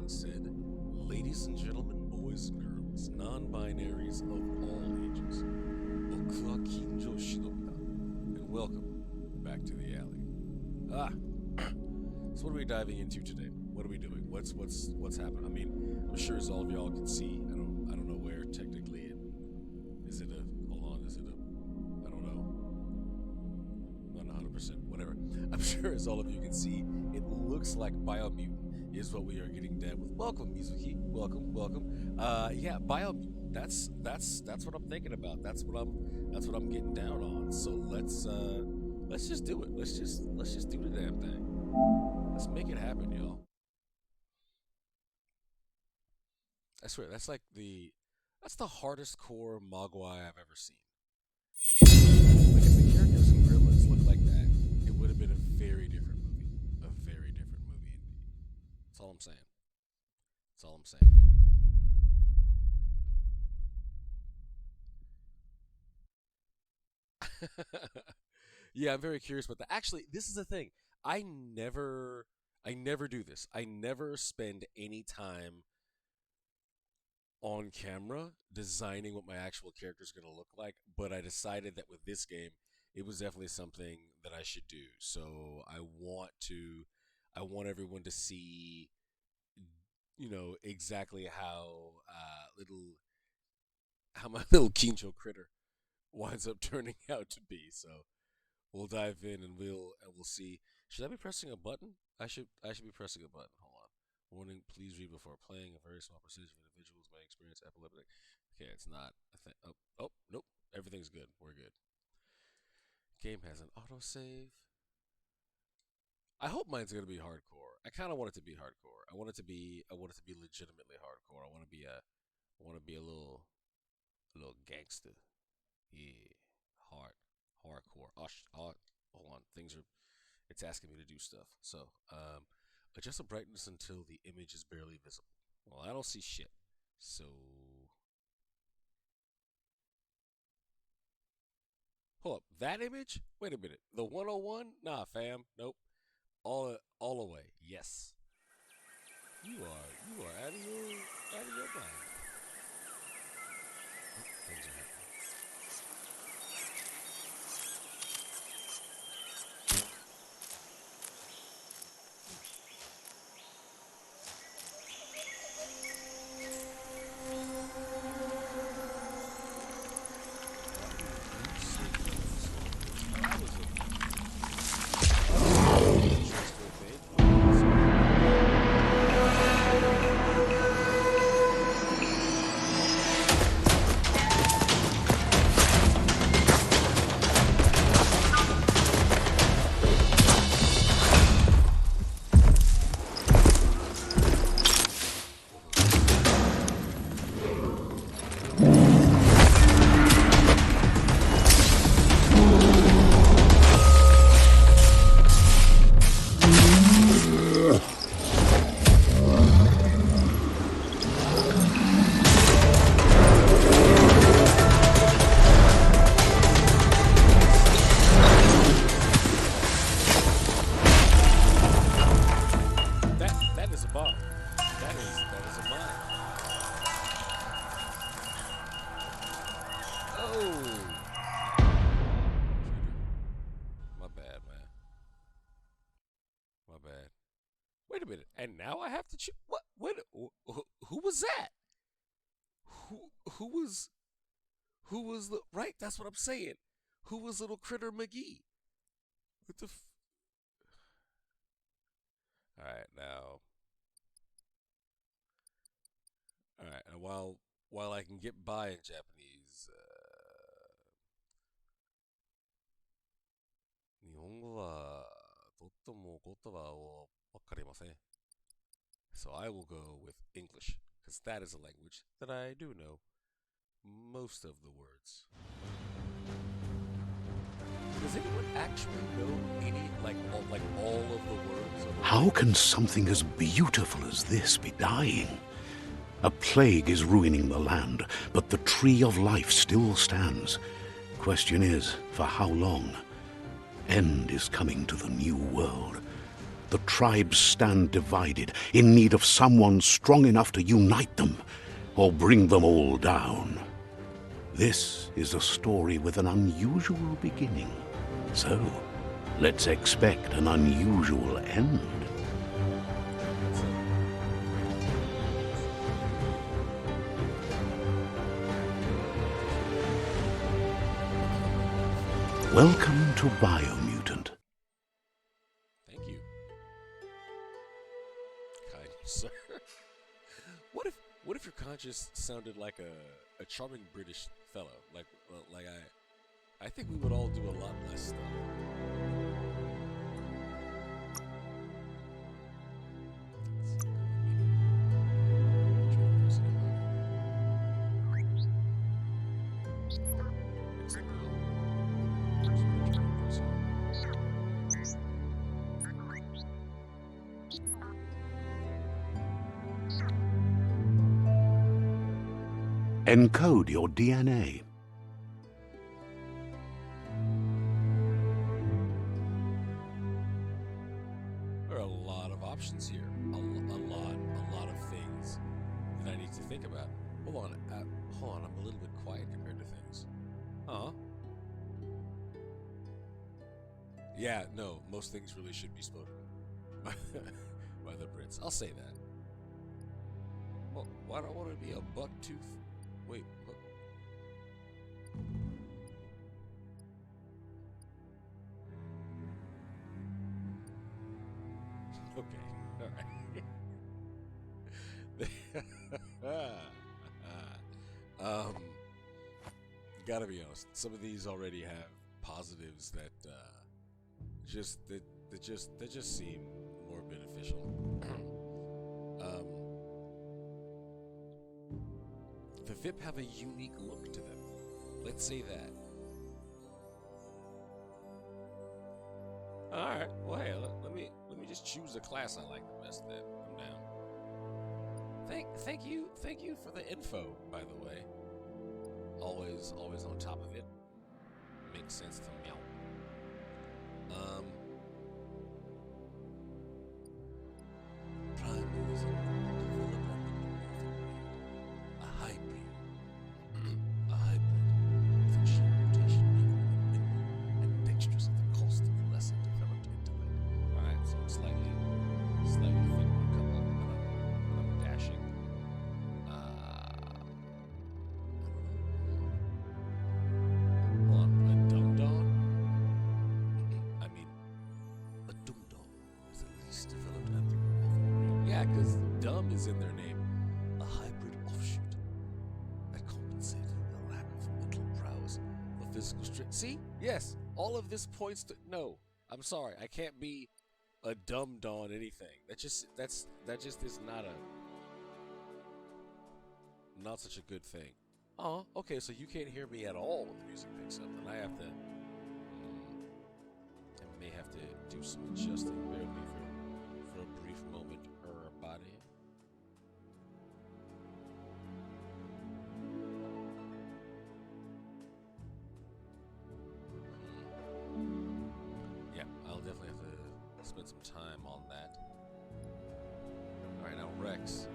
being said, ladies and gentlemen, boys and girls, non-binaries of all ages, boku wa KinjoSh and welcome back to the alley. So what are we diving into today? What are we doing? What's happening? I mean, I'm sure as all of y'all can see, I don't know where technically it is. It a hold on? Is it a I don't know. Not 100%. Whatever. I'm sure as all of you can see, it looks like Biomutant is what we are getting down with. Welcome, Mizuki. Welcome. Yeah, Biomutant. That's what I'm thinking about. That's what I'm getting down on. So let's just do it. Let's just do the damn thing. Let's make it happen, y'all. I swear, that's the hardest core Mogwai I've ever seen. Like, if the characters in Gremlins looked like that, it would have been a very different movie. A very different movie indeed. That's all I'm saying. That's all I'm saying, people. Yeah, I'm very curious about that. Actually, this is the thing. I never do this. I never spend any time on camera designing what my actual character is going to look like, but I decided that with this game it was definitely something that I should do. So I want everyone to see, exactly how my little Kinjo critter winds up turning out to be. So we'll dive in and we'll see. Should I be pressing a button? I should be pressing a button. Hold on. Warning, please read before playing. A very small percentage of individuals may experience epileptic. Okay, it's not a thing. Oh, nope. Everything's good. We're good. Game has an autosave. I hope mine's gonna be hardcore. I kind of want it to be hardcore. I want it to be legitimately hardcore. I want to be a little gangster. Yeah, hardcore. Hold on. It's asking me to do stuff. So, adjust the brightness until the image is barely visible. Well, I don't see shit. So, hold up. That image? Wait a minute. The 101? Nah, fam. Nope. All away. Yes. You are out of your mind. Oh, things are happening. Wait a minute, and now I have to choose. What? Wait, who was that? Who was the right? That's what I'm saying. Who was little critter McGee? What the? All right, now. All right, and while I can get by in Japanese, 日本語はとっても言葉をわかりません。So I will go with English, because that is a language that I do know most of the words. Does anyone actually know any, like all of the words? How can something as beautiful as this be dying? A plague is ruining the land, but the tree of life still stands. Question is, for how long? End is coming to the new world. The tribes stand divided, in need of someone strong enough to unite them, or bring them all down. This is a story with an unusual beginning. So, let's expect an unusual end. Welcome to Biomutant. Thank you. Kind sir. What if your conscience sounded like a charming British fellow? Like I think we would all do a lot less stuff. Encode your DNA. There are a lot of options here. A lot of things that I need to think about. Hold on, I'm a little bit quiet compared to things. Huh? Yeah, no, most things really should be spoken by the Brits. I'll say that. Well, why do I want to be a buck-tooth? Wait, what? Okay, alright. Gotta be honest, some of these already have positives that just seem more beneficial. The VIP have a unique look to them. Let's say that. All right. Well, hey, let me just choose a class I like the best. Then I'm down. Thank you for the info. By the way, always on top of it. Makes sense to me. Primarism developed a hybrid with a gene mutation making them nimble and dexterous at the cost of lesser developed intellect. Alright, so I'm slightly thinking when I'm dashing. Hold on, a dum-dum? I mean, a dum-dum is the least developed anthropomorphic. Yeah, because dumb is in their name. A hybrid offshoot that compensated the lack of mental prowess or physical strength. See? Yes, all of this points to no. I'm sorry, I can't be a dumb on anything. That just is not such a good thing. Oh, okay, so you can't hear me at all when the music picks up, and I have to. I may have to do some adjusting. Bear with me for a brief moment. Body. Yeah, I'll definitely have to spend some time on that. Alright, now Rex.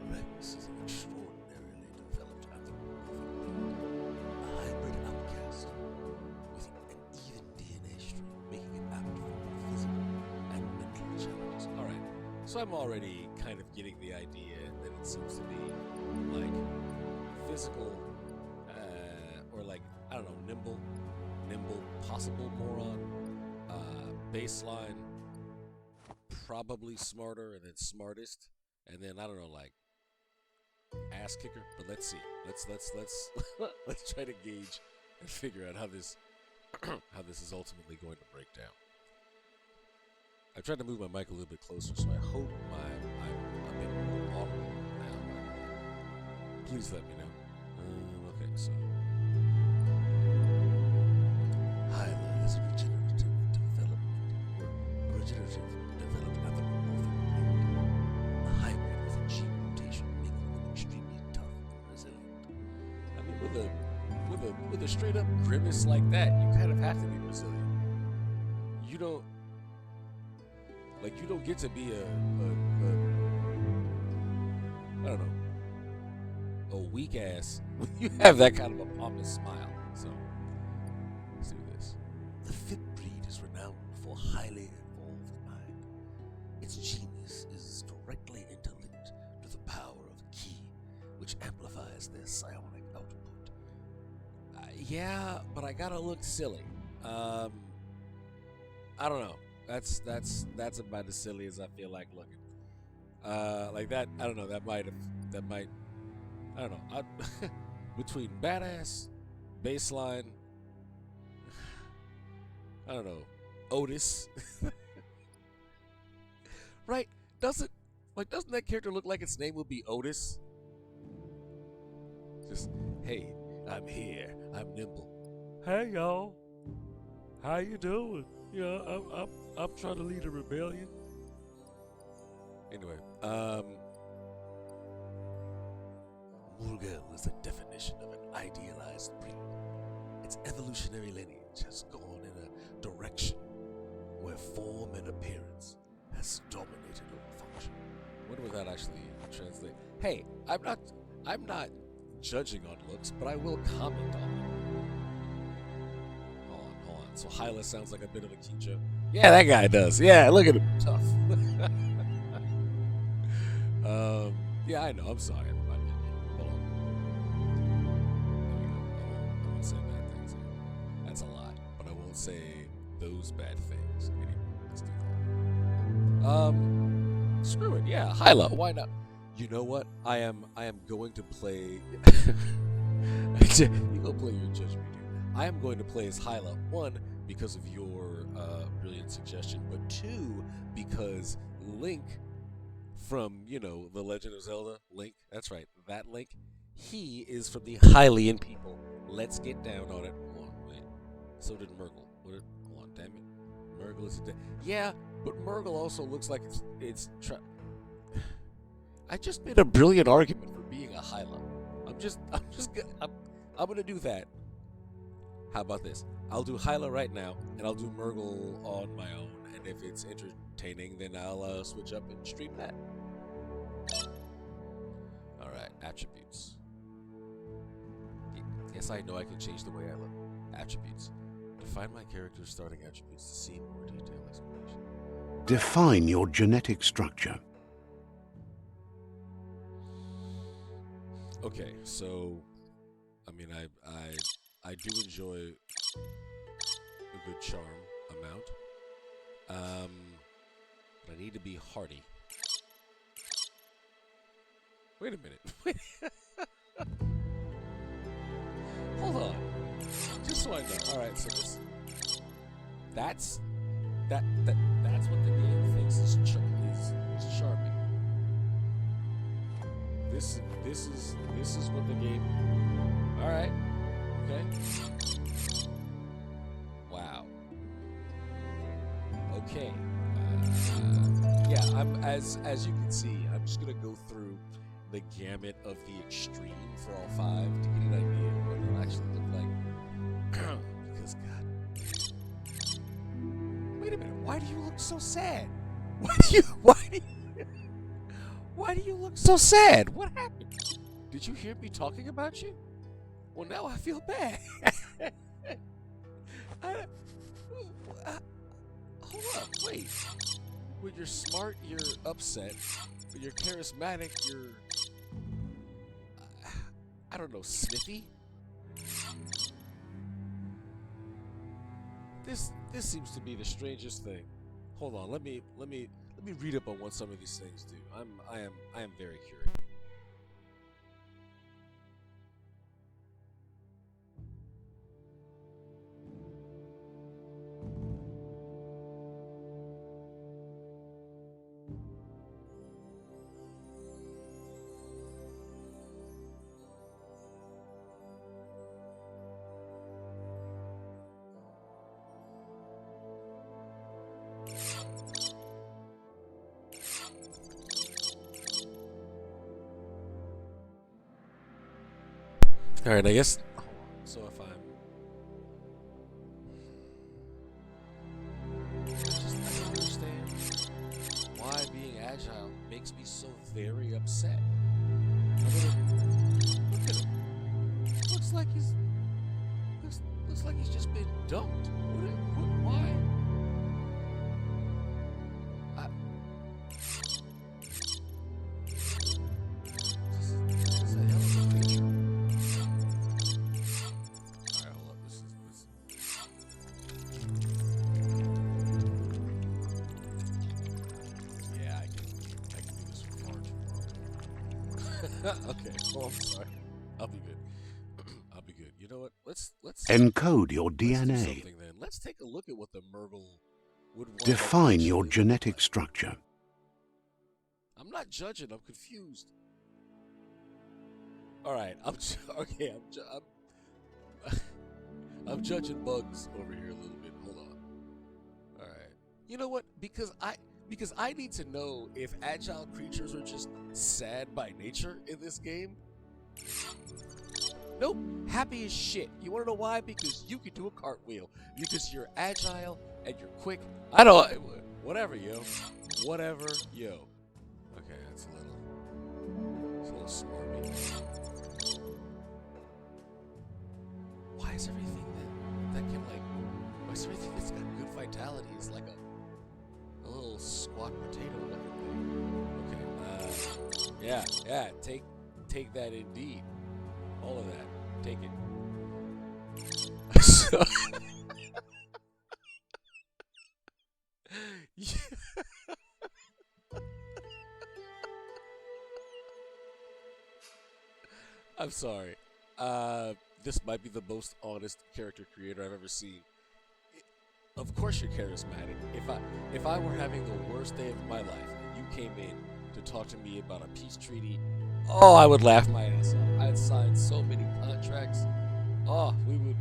Rex is an extraordinarily developed anthropomorphic being, a hybrid outcast with an even DNA string, making it apt for physical and mental challenges. Alright, so I'm already kind of getting the idea that it seems to be like physical, or like, I don't know, nimble, possible moron, baseline, probably smarter, and then smartest, and then I don't know, like ass kicker. But let's see. Let's let's try to gauge and figure out how this is ultimately going to break down. I tried to move my mic a little bit closer, so I hope I'm a bit more audible now. Please let me know. Okay, so Hyla is a regenerative developed anthropomorphic being, a hybrid with a gene mutation making them extremely tough and resilient. I mean, with a straight up grimace like that, you kind of have to be resilient. You don't. Like you don't get to be I don't know, a weak ass when you have that kind of a pompous smile. So let's do this. The fit breed is renowned for highly evolved mind. Its genius is directly interlinked to the power of ki, which amplifies their psionic output. Yeah, but I gotta look silly. I don't know. That's about as silly as I feel like looking. Like that. I don't know. That might. I don't know. Between badass, baseline. I don't know. Otis. Right? Doesn't that character look like its name would be Otis? Just, hey, I'm here. I'm nimble. Hey y'all. How you doing? Yeah, I'm trying to lead a rebellion. Anyway, Murgel is the definition of an idealized breed. Its evolutionary lineage has gone in a direction where form and appearance has dominated over function. I wonder what that actually translates. Hey, I'm not judging on looks, but I will comment on them. Hold on. So Hyla sounds like a bit of a Kinjo. Yeah, that guy does. Yeah, look at him, tough. Yeah, I know. I'm sorry, everybody. Hold on. I won't say bad things here. That's a lie, but I won't say those bad things anymore. Let's do that. Screw it. Yeah, Hyla. Why not? You know what? I am going to play. You go play your judgment, dude. I am going to play as Hyla. One, because of your brilliant suggestion, but two, because Link from, The Legend of Zelda, Link, that's right, that Link, he is from the Hylian people. Let's get down on it. Hold on, wait. So did Murgle. Hold on, damn it. Murgle is yeah, but Murgle also looks like I just made a brilliant argument for being a Hyla. I'm gonna do that. How about this? I'll do Hyla right now, and I'll do Murgle on my own. And if it's entertaining, then I'll switch up and stream that. All right, attributes. Yes, I know I can change the way I look. Attributes. Define my character's starting attributes to see more detailed explanation. Define your genetic structure. Okay, so I mean, I do enjoy a good charm amount. But I need to be hardy. Wait a minute. Hold on. Just so I know. All right, so that's what the game thinks is charming. This is what the game. All right. Okay. Wow. Okay. Yeah, I'm as you can see, I'm just gonna go through the gamut of the extreme for all five to get an idea of what they'll actually look like. Because God. Wait a minute, why do you look so sad? Why do you look so sad? What happened? Did you hear me talking about you? Well, now I feel bad. Hold up, wait. When you're smart, you're upset. When you're charismatic, you're... I don't know, sniffy? This seems to be the strangest thing. Hold on, let me read up on what some of these things do. I am very curious. All right, I guess. So if I don't understand. don't. Why? This is a hell of a creature. Alright, hold up. This. Yeah, I can do this for far too long. Okay, well, I'm sorry. I'll be good. I'll be good. You know what? Let's Encode your let's do DNA. something then. Let's take a look at what the Murgle would want. Define your genetic structure. I'm not judging. I'm confused. All right. Okay. I'm judging bugs over here a little bit. Hold on. All right. You know what? Because I need to know if agile creatures are just sad by nature in this game. Nope. Happy as shit. You want to know why? Because you can do a cartwheel. Because you're agile and you're quick. I don't. Whatever, yo. Whatever, yo. Okay, that's a little smarmy. Why is everything that can why is everything that's got good vitality is like a little squat potato looking thing? Okay, yeah, take that indeed. All of that, take it. So, yeah. I'm sorry. This might be the most honest character creator I've ever seen. Of course you're charismatic. If I were having the worst day of my life and you came in to talk to me about a peace treaty, oh, I would laugh my ass off. I'd sign so many contracts. Oh, we would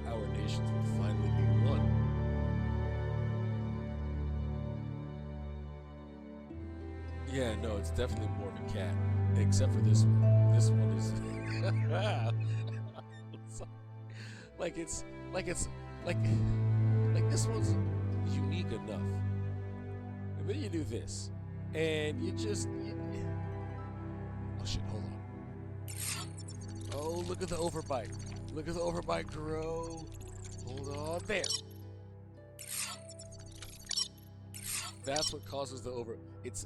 our nations would finally be one. Yeah, no, it's definitely more of a cat. Except for this one. This one is like this one's unique enough. And then you do this. And you just oh shit, hold on. Oh, look at the overbite. Look at the overbite grow. Hold on there. That's what causes the over. It's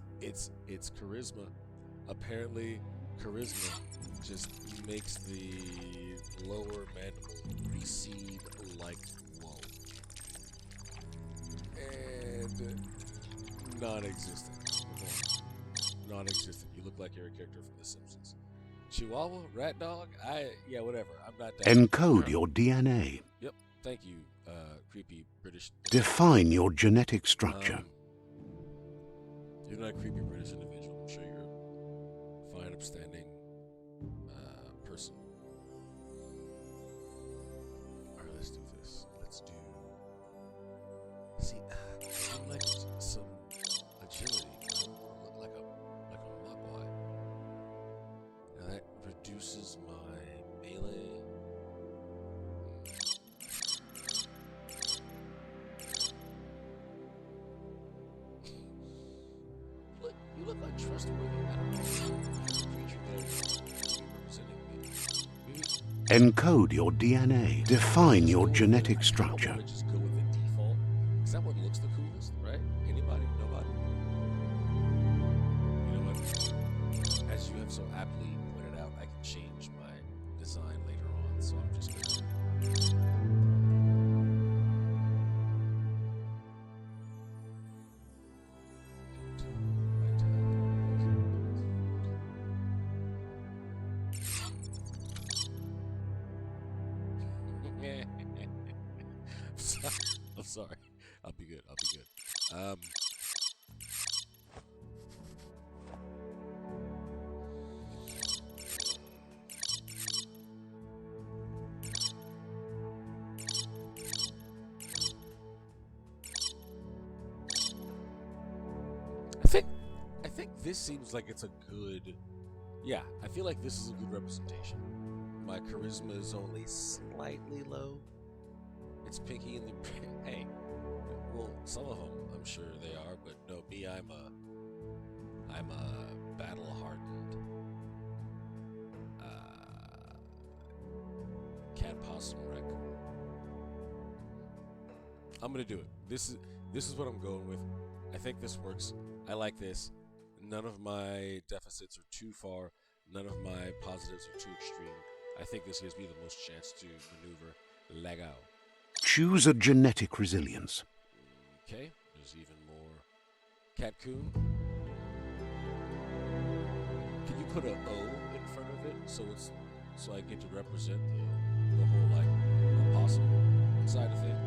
charisma. Apparently, charisma just makes the lower mandible recede like whoa. And non-existent. Non-existent. You look like you're a character from The Simpsons. Chihuahua, rat dog. Yeah, whatever. I'm not that. Encode your DNA. Yep. Thank you, creepy British. Define your genetic structure. You're not a creepy British individual. I'm sure you're a fine, upstanding person. All right, let's do this. Let's do. See, I would like some agility. Look like a mogwai. Now that reduces my melee. You look untrustworthy. I don't know. Creature that representing me. Encode your DNA. Define your genetic structure. Just go with the default. Because that one looks the coolest, right? Anybody? Nobody? You know what? As you have so aptly pointed out, I can change my design later on. So I'm just going to. I'm sorry. I'll be good. I think this seems like it's a good. Yeah, I feel like this is a good representation. My charisma is only slightly low. It's picky in the hey. Well, some of them I'm sure they are, but no, me, I'm a battle hardened cat possum raccoon. I'm gonna do it. This is what I'm going with. I think this works. I like this. None of my deficits are too far. None of my positives are too extreme. I think this gives me the most chance to maneuver Lego. Choose a genetic resilience. Okay, there's even more. Catcoon. Can you put a O in front of it so I get to represent the whole like opossum side of things?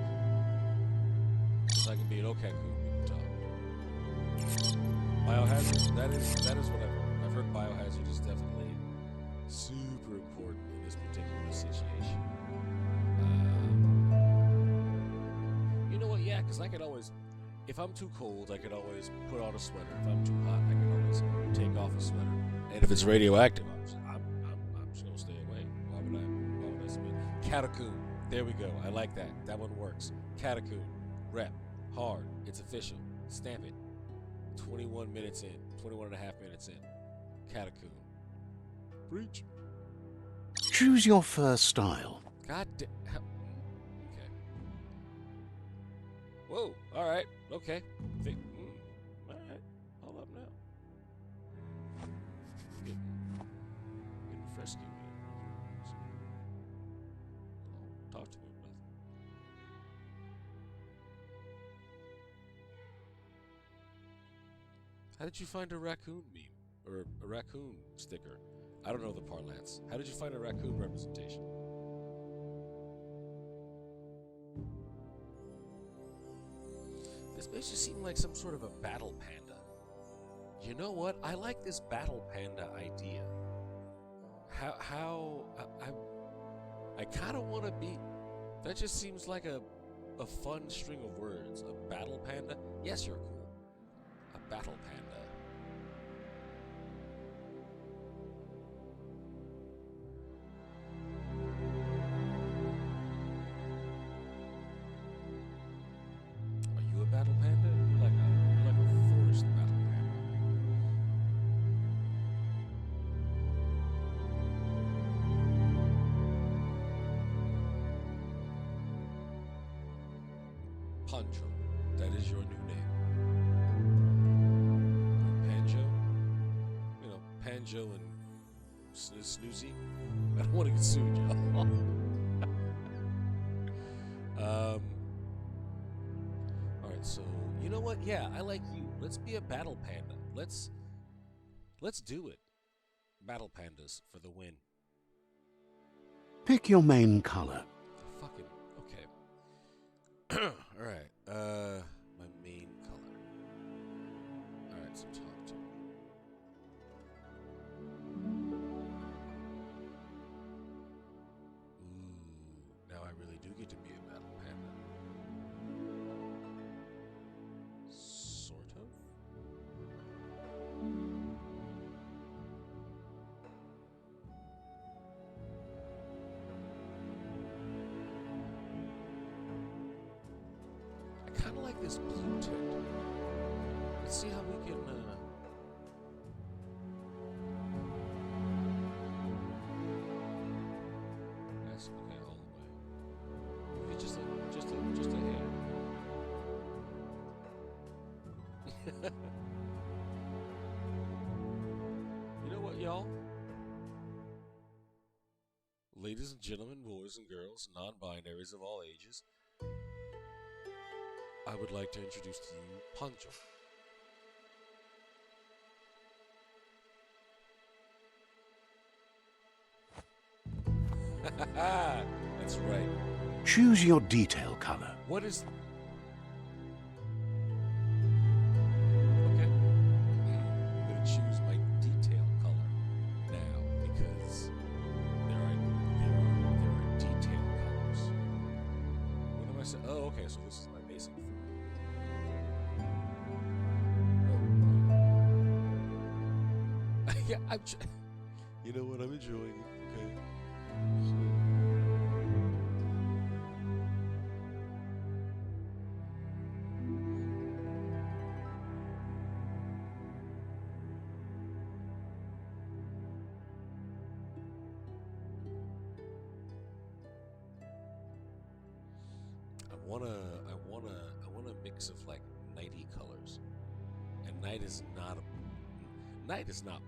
Because I can be an O-Catcoon, we can talk. Biohazard. That is what I've heard. Biohazard is definitely super important in this particular situation. You know what? Yeah, because I could always, if I'm too cold, I could always put on a sweater. If I'm too hot, I can always take off a sweater. And if it's radioactive, I'm just gonna stay away. Why would I submit? Catcoon. There we go. I like that. That one works. Catcoon. Rep. Hard. It's official. Stamp it. 21 minutes in. 21 and a half minutes in. Catcoon. Breach. Choose your first style. God damn. Okay. Whoa. All right. Okay. All right. Hold up now. Getting frisky. Talk to me, brother. How did you find a raccoon meme? Or a raccoon sticker? I don't know the parlance. How did you find a raccoon representation? This makes you seem like some sort of a battle panda. You know what? I like this battle panda idea. I kind of want to be... That just seems like a fun string of words. A battle panda? Yes, you're cool. A battle panda. Are you a battle panda? You're like a forest battle panda. Pancho. That is your new name. Panjo? You know, Panjo and Snoozy? I don't want to get sued, y'all. Alright, so, you know what? Yeah, I like you. Let's be a battle panda. Let's do it. Battle pandas for the win. Pick your main color. Fucking, okay. Alright, my main color. Alright, so talk to me. Ooh, now I really do get to be a battle panda. Sort of? I kind of like this blue tint. Let's see how we can, That's okay, all the way. Maybe just a hair. You know what, y'all? Ladies and gentlemen, boys and girls, non-binaries of all ages, I would like to introduce to you Pancho. That's right. Choose your detail color. What is... Okay. I'm going to choose my detail color now because there are detail colors. What am I saying? Oh, okay, so this is my basic form. Oh, yeah, you know what? I'm enjoying it. Okay. want a mix of like nighty colors, and night is not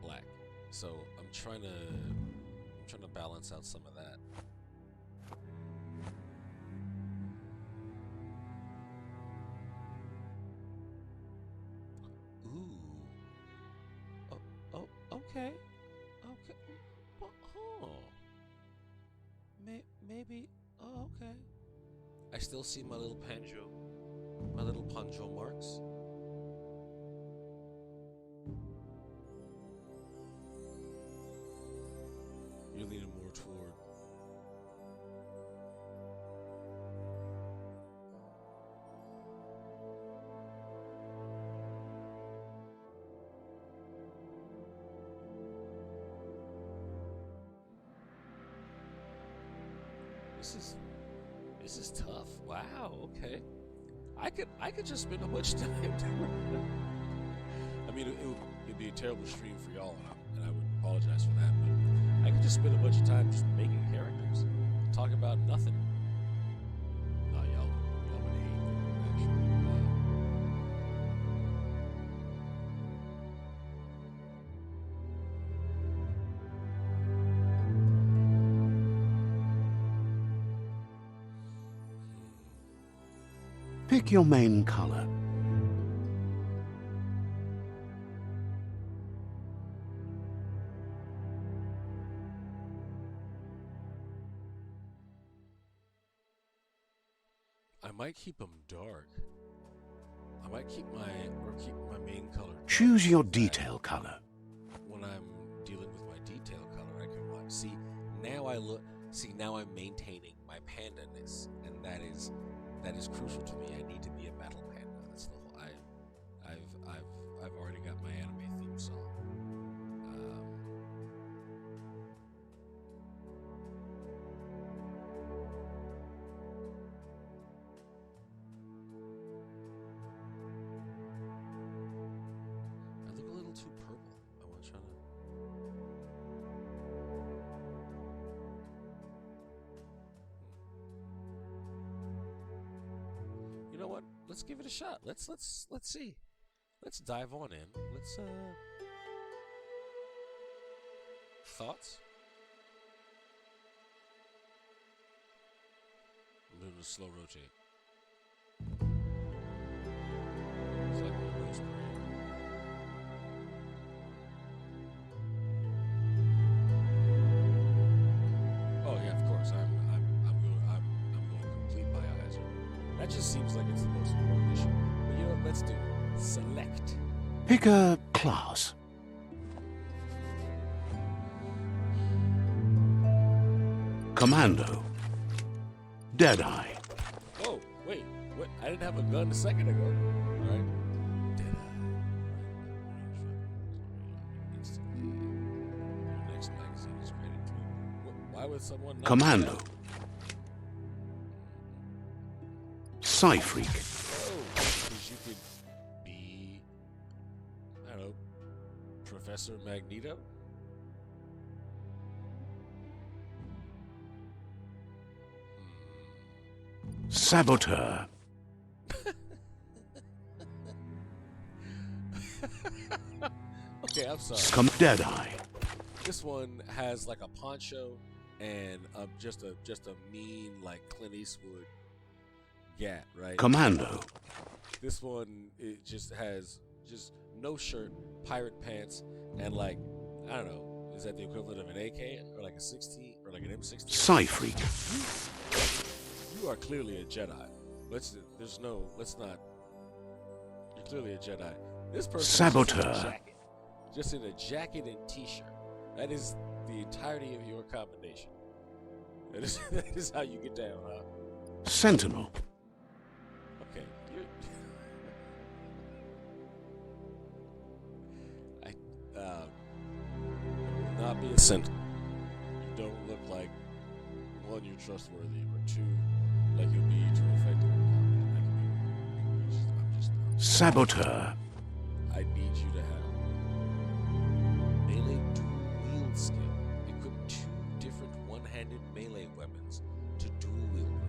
black. So I'm trying to balance out some of that. Ooh. Oh, oh, okay. Okay. Oh. Maybe. Oh, okay. I still see my little poncho marks. You're leaning more toward. This is tough. Wow. Okay. I could just spend a bunch of time. I mean, it'd be a terrible stream for y'all, and I would apologize for that. But I could just spend a bunch of time just making characters, talk about nothing. Oh, y'all would hate that, actually. Pick your main color. I might keep them dark. I might keep my main color dark. Choose your detail color. When I'm dealing with my detail color, I can watch. See, now I'm maintaining my panda-ness, and that is crucial to me. I need to be a battle panda. That's the whole. I've already got my anime theme song. I look a little too purple. I want to try to. You know what? Let's give it a shot. Let's see. Let's dive on in. Let's thoughts? I'm doing a slow rotate. It's like a rose parade. Oh yeah, of course. I'm going complete biohazard. That just seems like it's the most important issue. But you know what? Let's do it. Select. Pick a class. Commando. Deadeye. Oh, wait. What? I didn't have a gun a second ago. All right. Instantly. Next magazine is created to. Why would someone not Commando. Psy-Freak. Oh, because you could be, I don't know, Professor Magneto? Saboteur. Okay, I'm sorry. Deadeye. This one has like a poncho and just a mean like Clint Eastwood gat, right? Commando. This one it just has just no shirt, pirate pants, and like I don't know, is that the equivalent of an AK or like a 16 or like an M16? Psy-Freak. You are clearly a Jedi. Let's not. You're clearly a Jedi. This person Saboteur. just in a jacket and t-shirt. That is the entirety of your combination. That is how you get down, huh? Sentinel. Okay. Will not be a sentinel. You don't look like, one, you're trustworthy, or two, like you'll be too effective in combat. I'm just Saboteur. I need you to have melee dual wield skill. Equip 2 different one-handed melee weapons to dual wield them.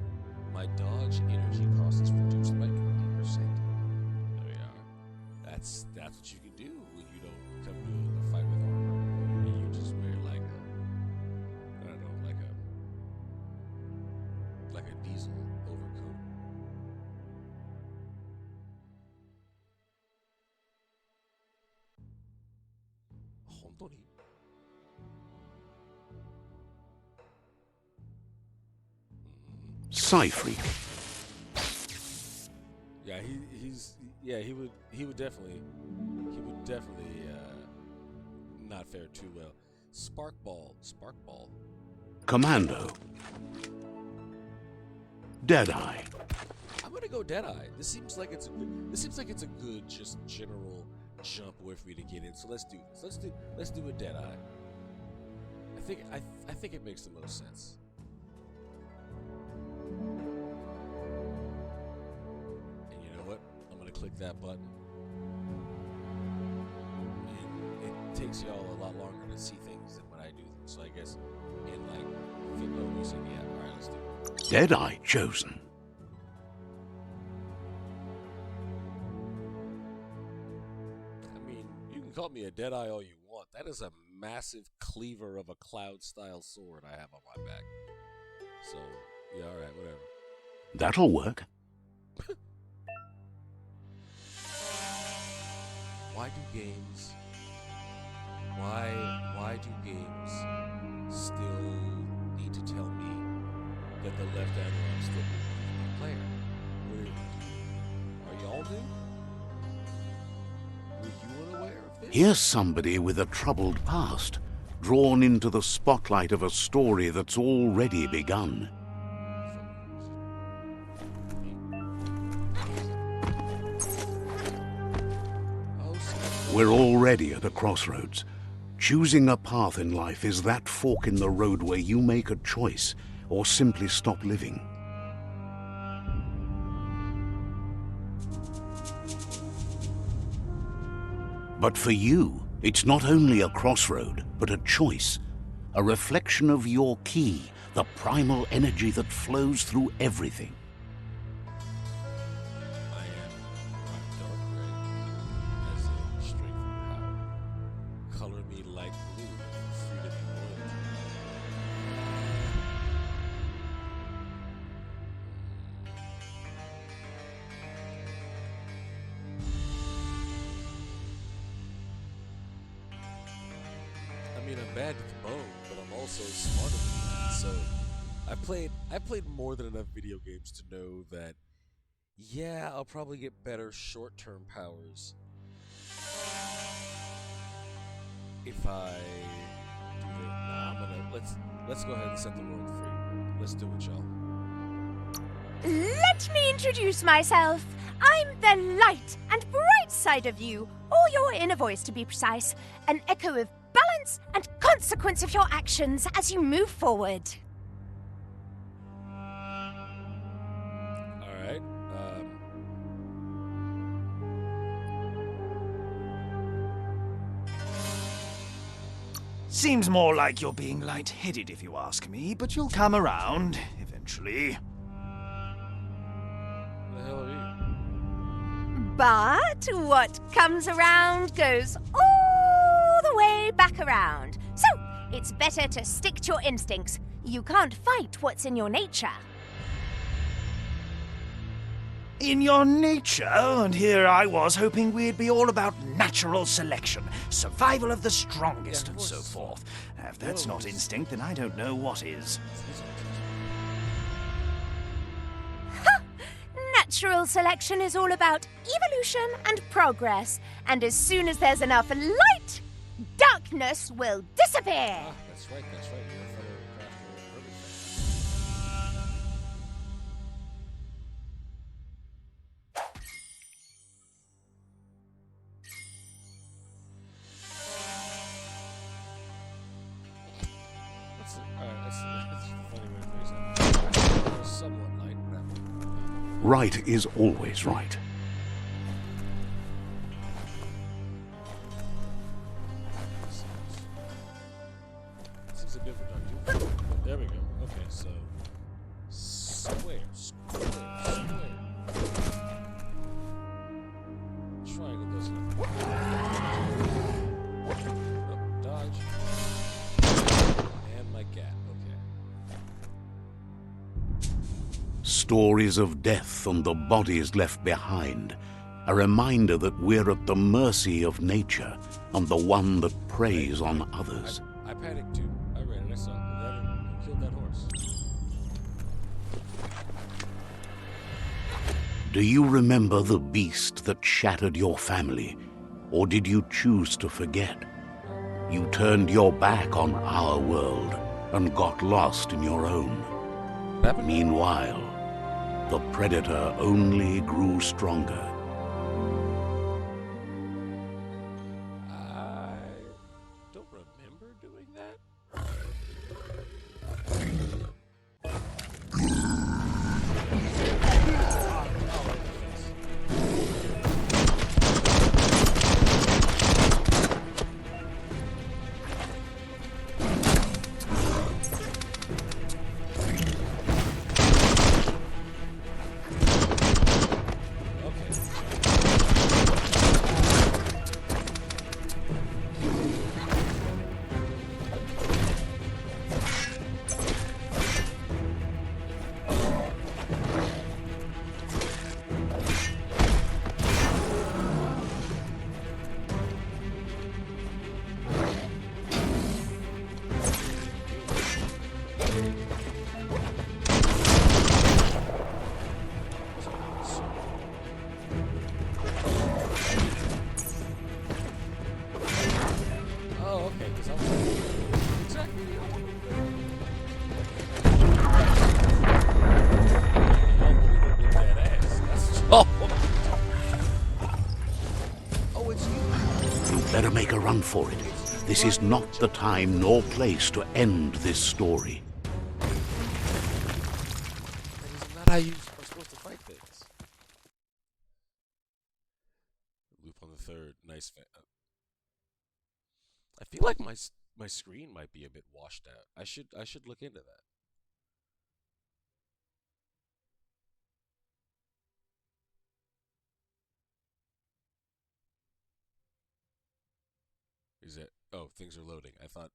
My My dodge energy cost is reduced by 20%. There we are. That's what you can do when you don't come to the fight with armor and you just wear like a, I don't know, like a diesel overcoat. Hontori. Psyfreak. Yeah, he would definitely not fare too well. Sparkball. Commando. Deadeye. I'm gonna go Deadeye. This seems like it's a good just general jump way for me to get in. So let's do this. Let's do a Deadeye. I think it makes the most sense. And you know what? I'm gonna click that button. And it takes y'all a lot longer to see things than when I do them. So I guess in like you said, yeah, alright, let's do it. Deadeye chosen. I mean, you can call me a Deadeye all you want. That is a massive cleaver of a cloud-style sword I have on my back. So, yeah, alright, whatever. That'll work. Why do games still need to tell me that the left analog stick will be player? Are y'all new? Were you unaware of this? Here's somebody with a troubled past, drawn into the spotlight of a story that's already begun. We're already at a crossroads. Choosing a path in life is that fork in the road where you make a choice or simply stop living. But for you, it's not only a crossroad, but a choice, a reflection of your key, the primal energy that flows through everything. I'm bad to the bone, but I'm also smarter than that. So I've played more than enough video games to know that, yeah, I'll probably get better short-term powers if I do that. Nah, I'm gonna let's go ahead and set the world free. Let's do it, y'all. Let me introduce myself. I'm the light and bright side of you, or your inner voice to be precise, an echo of balance and consequence of your actions as you move forward. All right. Seems more like you're being light-headed if you ask me, but you'll come around eventually. Who the hell are you? But what comes around goes all the way back around. So, it's better to stick to your instincts. You can't fight what's in your nature. In your nature, and here I was hoping we'd be all about natural selection, survival of the strongest, and so forth. If that's not instinct, then I don't know what is. Natural selection is all about evolution and progress. And as soon as there's enough light, darkness will disappear. Ah, that's right. You're a fellow crafter hermit. That's a funny way to phrase that. Somewhat light, but Right is always right. seems a bit reductive. There we go. Okay, so Square. Triangle does nothing. Oh, dodge. And my cat. Okay. Stories of death and the bodies left behind. A reminder that we're at the mercy of nature and the one that preys on others. I panicked too. I ran and I saw who killed that horse. Do you remember the beast that shattered your family? Or did you choose to forget? You turned your back on our world and got lost in your own. Meanwhile, the predator only grew stronger. I don't remember doing that. Oh, okay, because I was exactly. Oh, it's you. You better make a run for it. This is not the time nor place to end this story. That is not how you are supposed to fight things. Loop on the third. Nice. I feel like my screen might be a bit washed out. I should look into that. Is it? Oh, things are loading. I thought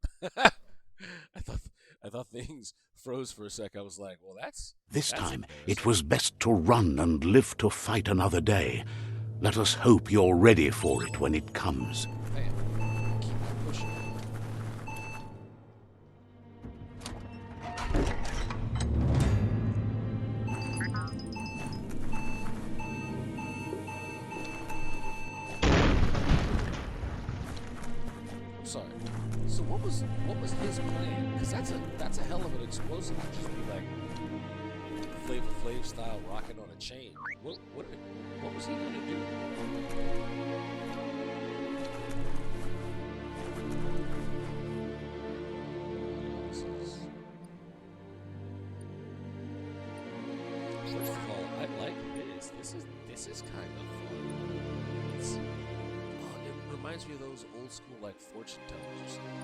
I thought things froze for a sec. I was like, well, that's This time, it was best to run and live to fight another day. Let us hope you're ready for it when it comes. Man, keep pushing. I'm sorry. So what was his plan? Because that's a hell of an explosive to just be like Flavor Flav style rocket on a chain. What was he gonna do? First of all, I like this. This is kind of fun. It reminds me of those old school like fortune tellers or something.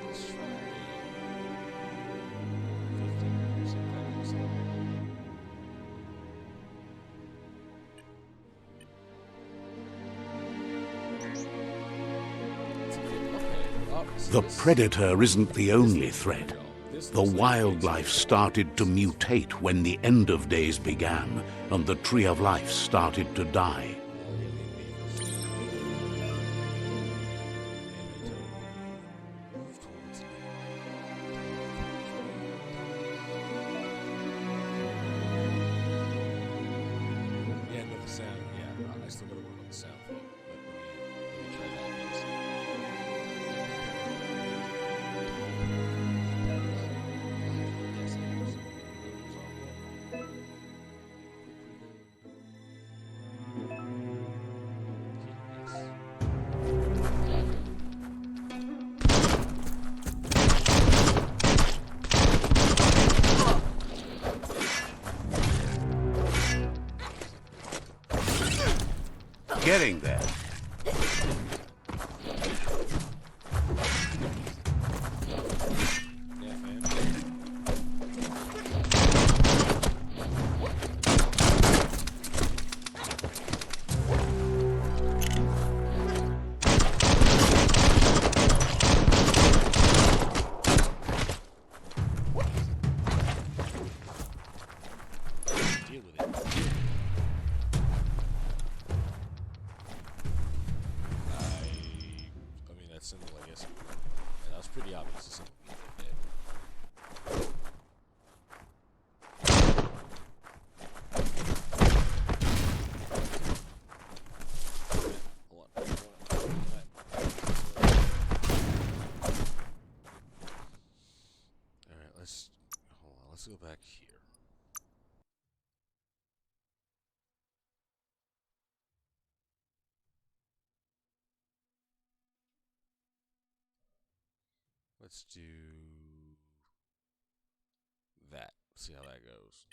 Let's try 50%. The predator isn't the only threat. The wildlife started to mutate when the end of days began, and the tree of life started to die. Yeah, no, the sound. Yeah, I still gotta work on the sound thing. Let me try that next. getting there. Symbol, I guess. Yeah, that was pretty obvious. The symbol being Hold on. Alright, hold on, let's go back here. Let's do that. See how that goes.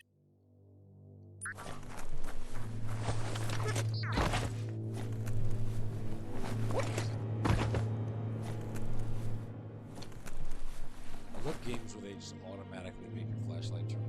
I love games where they just automatically make your flashlight turn on.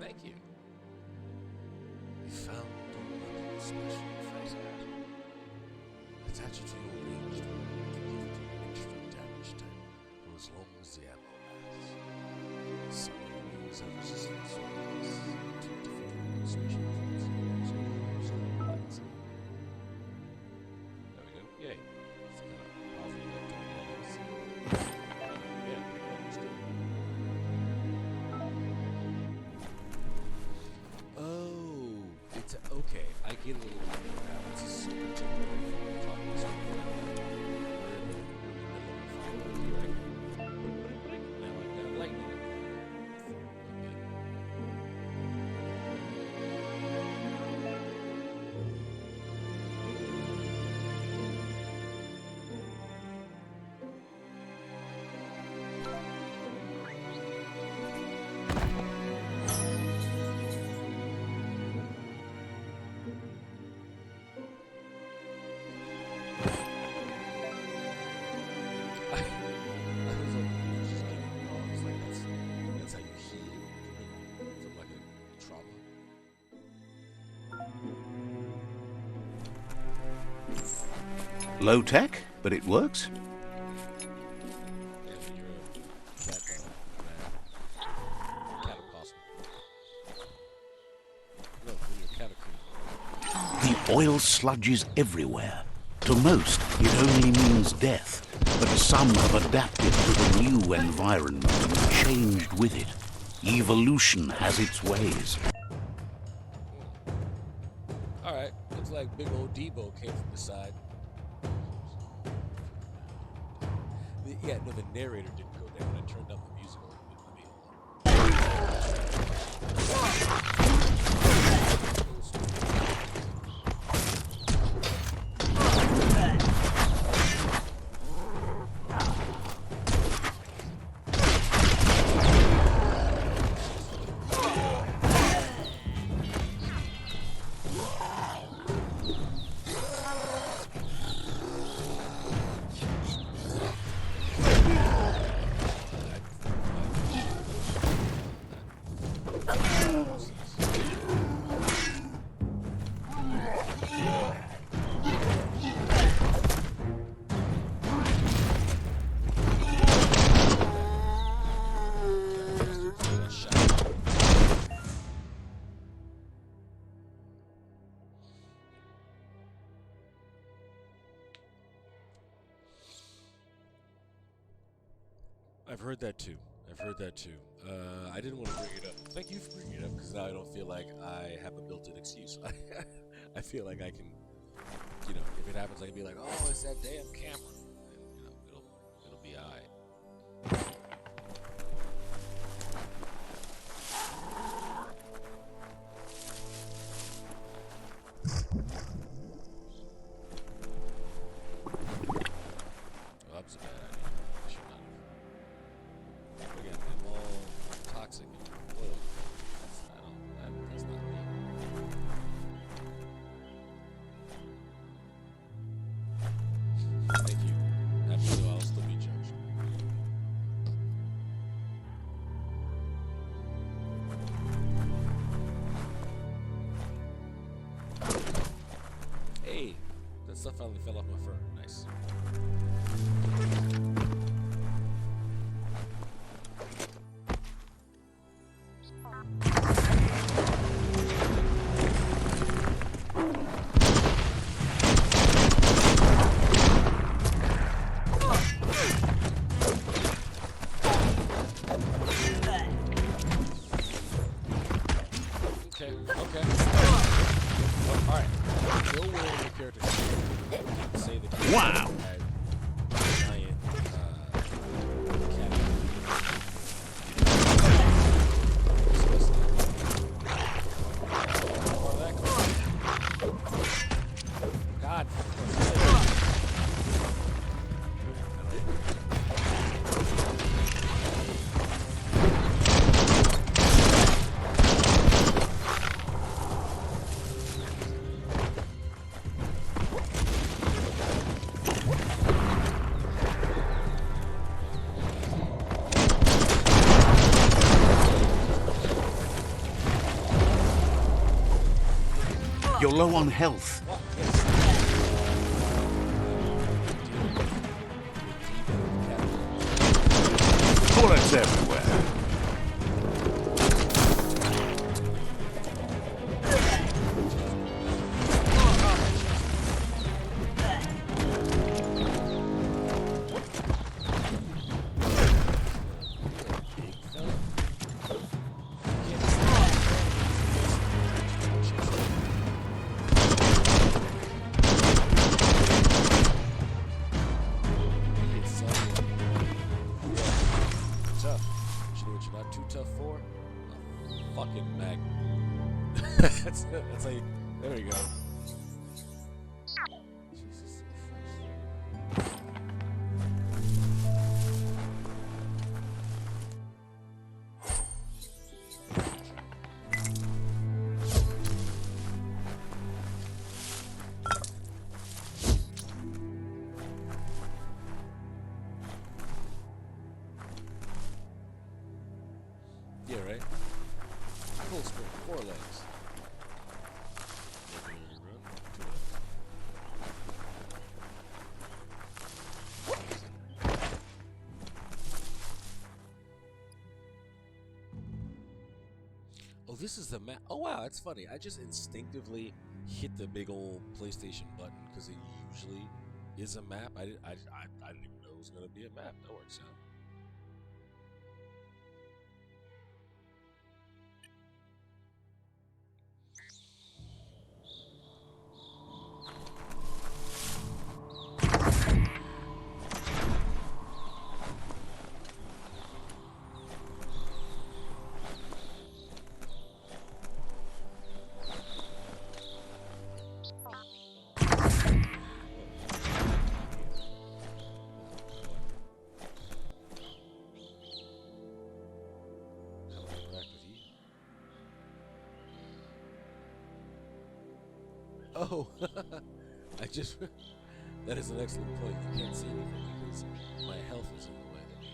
Thank you. You found a weapon special effects hat. Attach it to your ranged weapon to give it an extra damage type for as long as the ammo lasts. Some enemies have resistance to different special effects, so use them wisely. There we go. Yay. It's kind of powerful like tornadoes. Yeah, understood. Oh, it's okay. I get a little bit now. It's a super temporary from the top of this one. Now I've got lightning. Low tech, but it works. The oil sludges everywhere. To most, it only means death, but some have adapted to the new environment and changed with it. Evolution has its ways. Alright, looks like big old Debo came from the side. Yeah, no, the narrator didn't go down. I turned up the music a little bit. I've heard that too. I didn't want to bring it up. Thank you for bringing it up, because now I don't feel like I have a built-in excuse. I feel like I can, if it happens, I can be like, oh, it's that damn camera. And stuff finally fell off my fur. Nice. Okay. Well, all right. Kill one of your characters. Say the Wow. giant cat. God. You're low on health. Bullets everywhere. Tough. You know what you're not too tough for? A fucking magnet. that's how you, there we go. Jesus Christ. Yeah, right? Full sprint, 4 legs. Run, 2 legs. Oh, this is the map. Oh, wow, that's funny. I just instinctively hit the big old PlayStation button because it usually is a map. I didn't even know it was going to be a map. That works out. Oh, I just, that is an excellent point. You can't see anything because my health is in the way. Let me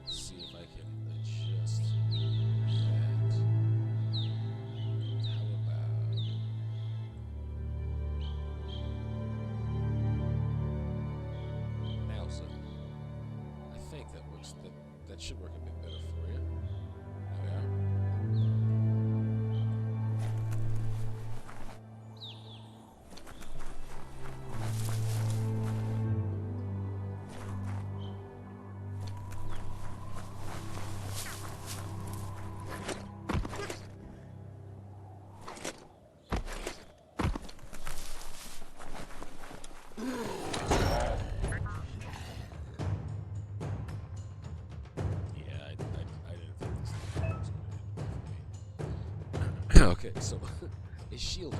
see if I can adjust that. How about, now, so, I think that works, that should work a bit better for you. There we are. Okay, so a shield.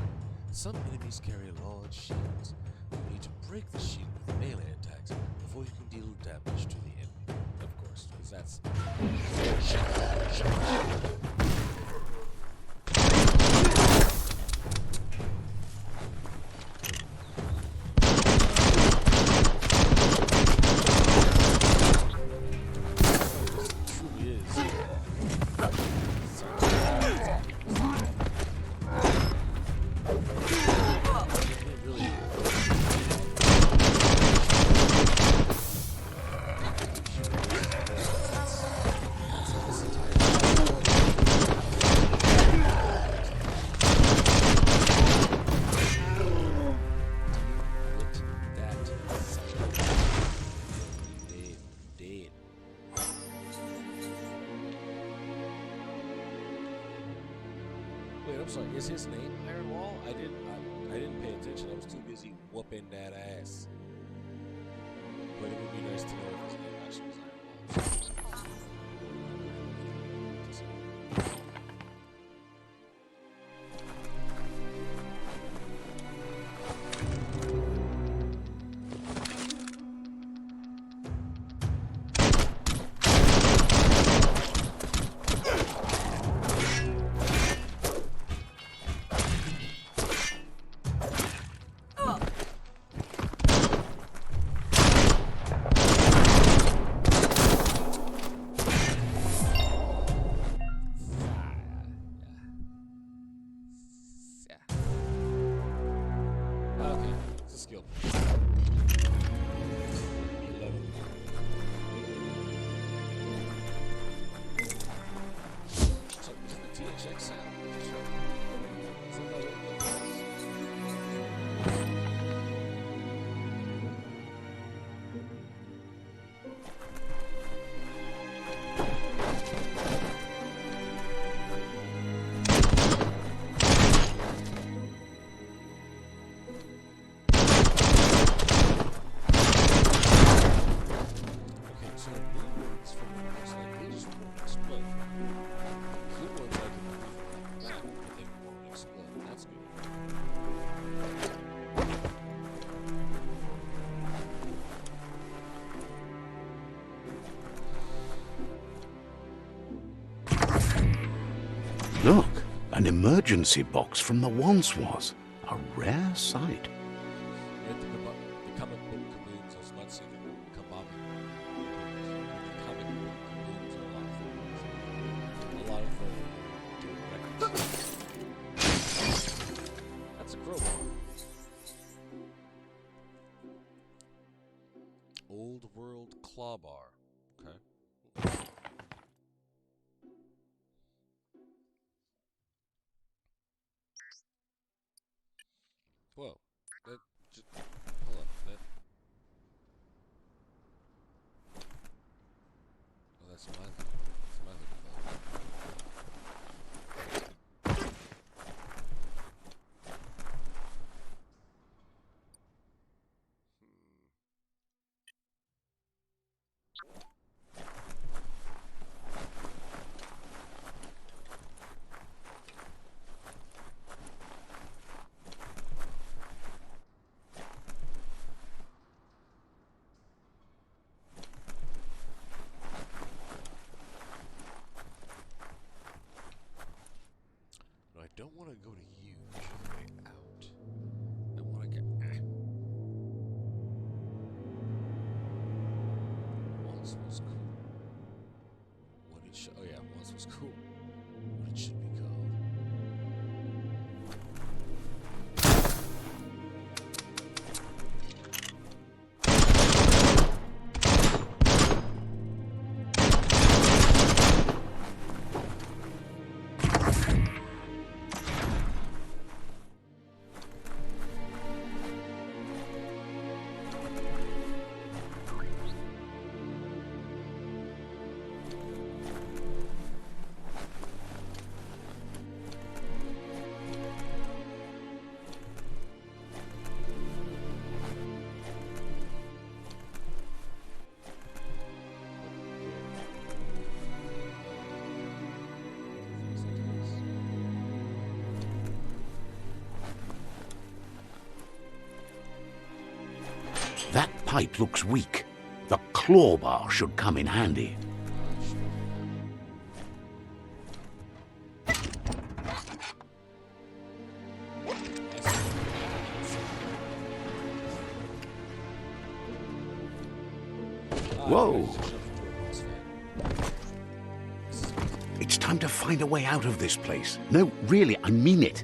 Some enemies carry large shields. You need to break the shield with melee attacks before you can deal damage to the enemy. Of course, because that's. Truly is. I'm sorry. Is his name Iron Wall? I didn't pay attention. I was too busy whooping that ass. But it would be nice to know if his name actually was Iron Wall. Okay, it's a skill. 11. So, is it the THX sound? Is it like okay, so the blue ones from the looks like they just won't explode. Blue ones I can move like that, but they won't explode. That's good. Look, an emergency box from the once was. A rare sight. Read the comic book comedians, I was about to say the kebab. The comic book comedians are a lot of records. That's a crowbar. Old World Claw Bar. Okay. Whoa. That just hold on. That oh, that's my little No, I don't want to go to you. Way out. I want to get. Once was cool. What it should. Oh yeah, once was cool. What it should be called. That pipe looks weak. The claw bar should come in handy. Whoa! It's time to find a way out of this place. No, really, I mean it.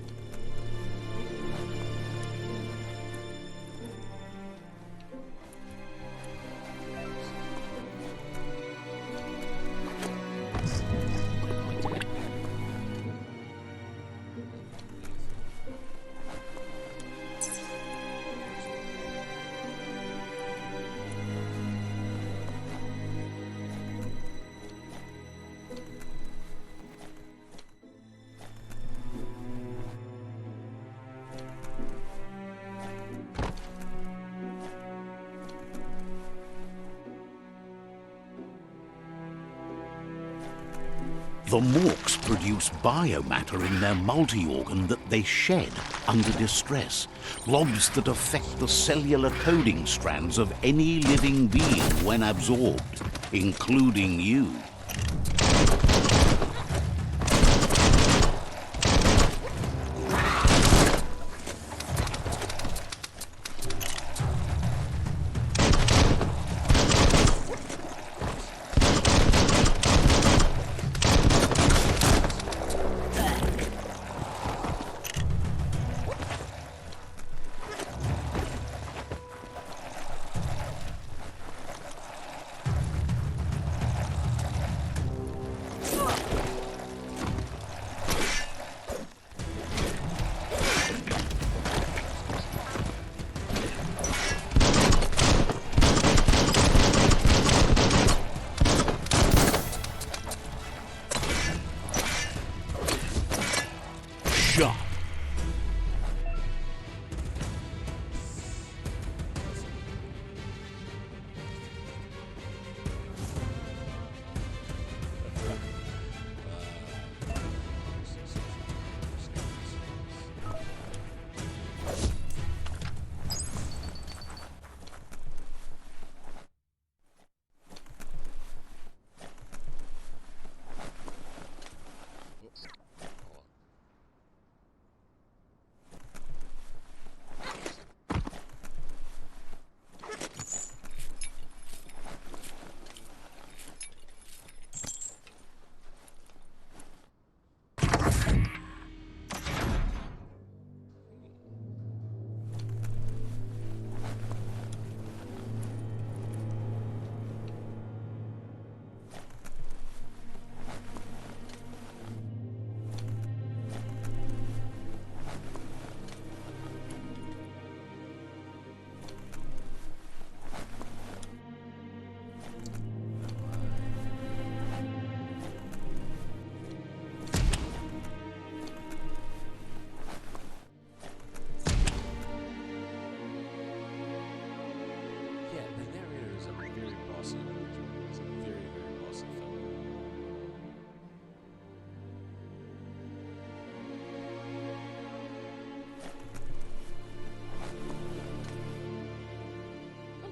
The Morks produce biomatter in their multi-organ that they shed under distress. Blobs that affect the cellular coding strands of any living being when absorbed, including you. Shot.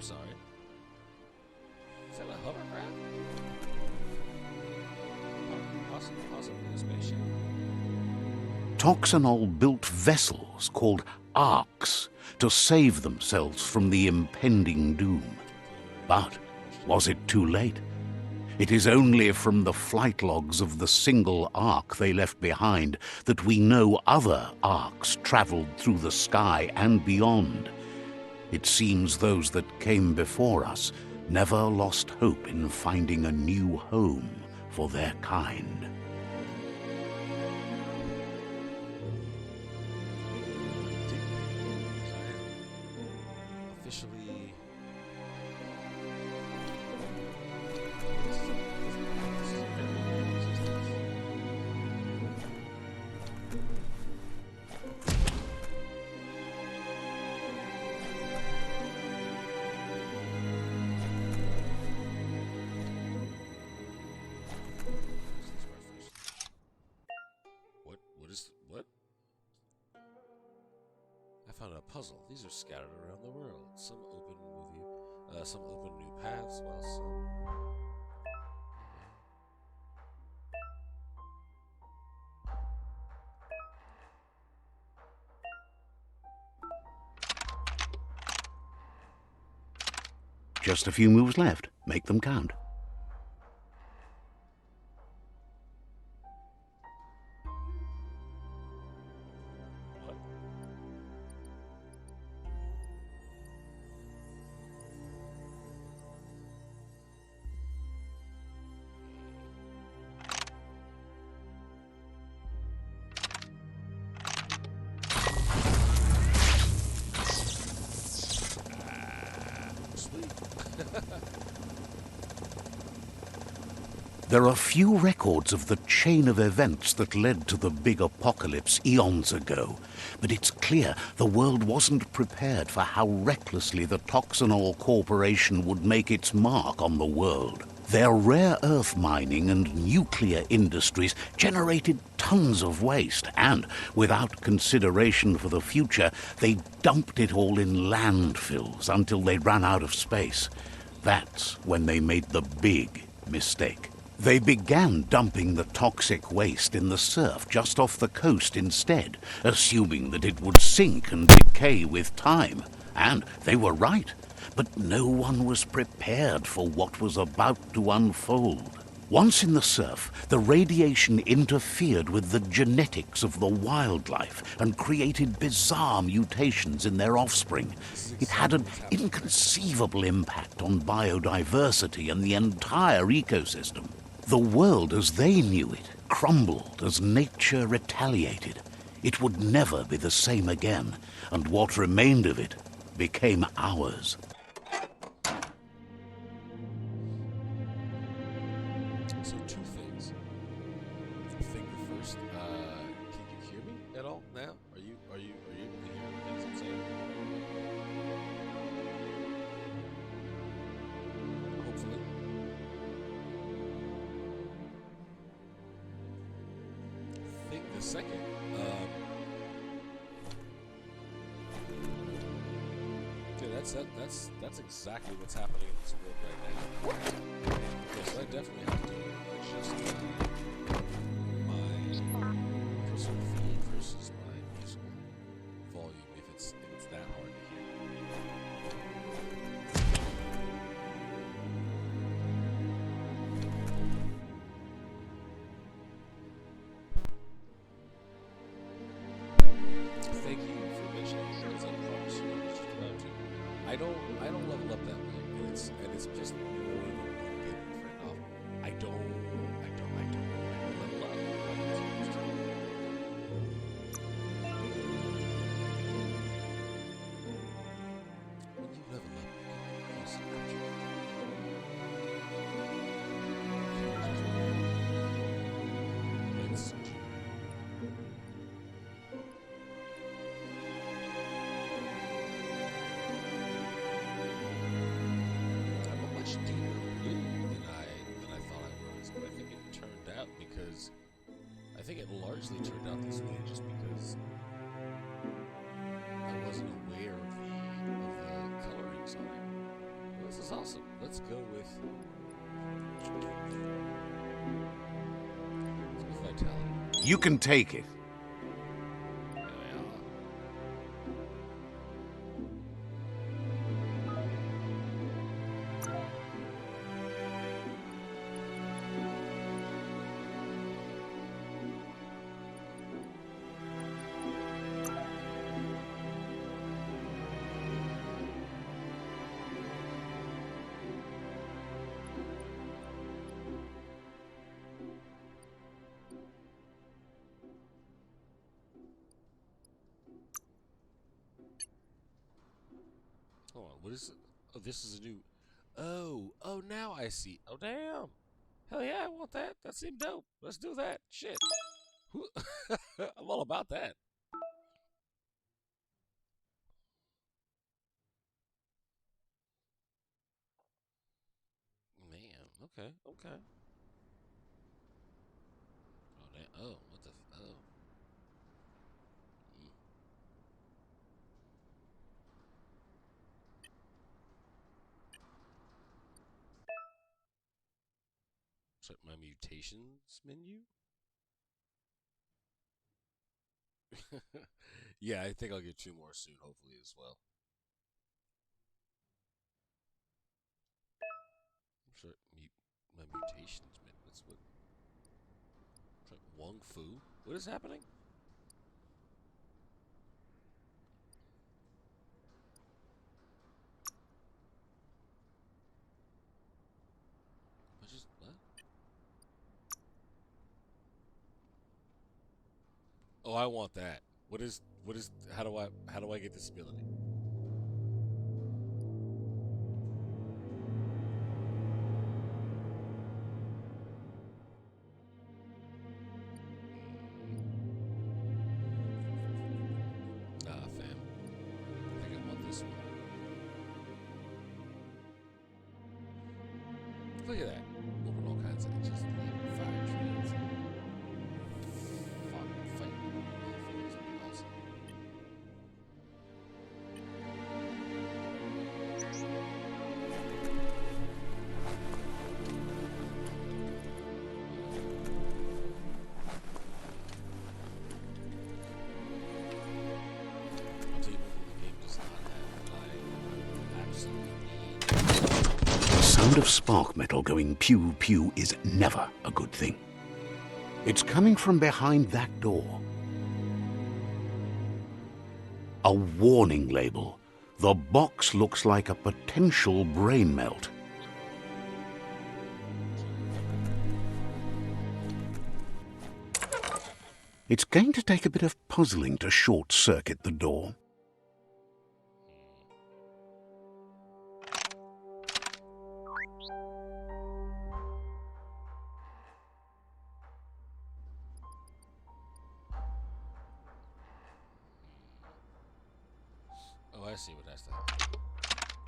Sorry. Is that a hovercraft? Possibly a spaceship. Toxanol built vessels called arks to save themselves from the impending doom. But was it too late? It is only from the flight logs of the single ark they left behind that we know other arks traveled through the sky and beyond. It seems those that came before us never lost hope in finding a new home for their kind. Officially... What? I found a puzzle. These are scattered around the world. Some open new paths, while some... Just a few moves left. Make them count. There are few records of the chain of events that led to the big apocalypse eons ago, but it's clear the world wasn't prepared for how recklessly the Toxanol Corporation would make its mark on the world. Their rare earth mining and nuclear industries generated tons of waste, and without consideration for the future, they dumped it all in landfills until they ran out of space. That's when they made the big mistake. They began dumping the toxic waste in the surf just off the coast instead, assuming that it would sink and decay with time. And they were right. But no one was prepared for what was about to unfold. Once in the surf, the radiation interfered with the genetics of the wildlife and created bizarre mutations in their offspring. It had an inconceivable impact on biodiversity and the entire ecosystem. The world as they knew it crumbled as nature retaliated. It would never be the same again, and what remained of it became ours. So two things. I think the first, can you hear me at all now? Are you able to hear the things I'm saying? Hopefully. I think the second, yeah, that's exactly what's happening in this world right now. Yes, I definitely have to adjust my personal feed versus my musical volume if it's that hard to hear. Thank you for mentioning it, because I promise you I was just about to. I don't level up that way, and it's just more than getting a friend off. I don't level up like I'm supposed to. When you level up, you see what you That's true. I'm a much deeper blue than I thought I was, but I think it turned out because I think it largely turned out this way just because I wasn't aware of the colorings on it. Well, this is awesome. Let's go with vitality. You can take it. There we are. Hold on, what is it? Oh, this is a new. Oh, now I see. Oh, damn. Hell yeah, I want that. That seemed dope. Let's do that. Shit. I'm all about that. Man, okay. Oh, damn. Oh, what the. Oh. Mm. Check my mutations menu. Yeah, I think I'll get two more soon, hopefully, as well. Check my mutations menu. That's what. Check Wong Fu. What is happening? What? Oh, I want that. What is how do I get this ability? Nah, fam. I think I want this one. Look at that. sound of spark metal going pew-pew is never a good thing. It's coming from behind that door. A warning label. The box looks like a potential brain melt. It's going to take a bit of puzzling to short-circuit the door. Oh, I see what has to happen.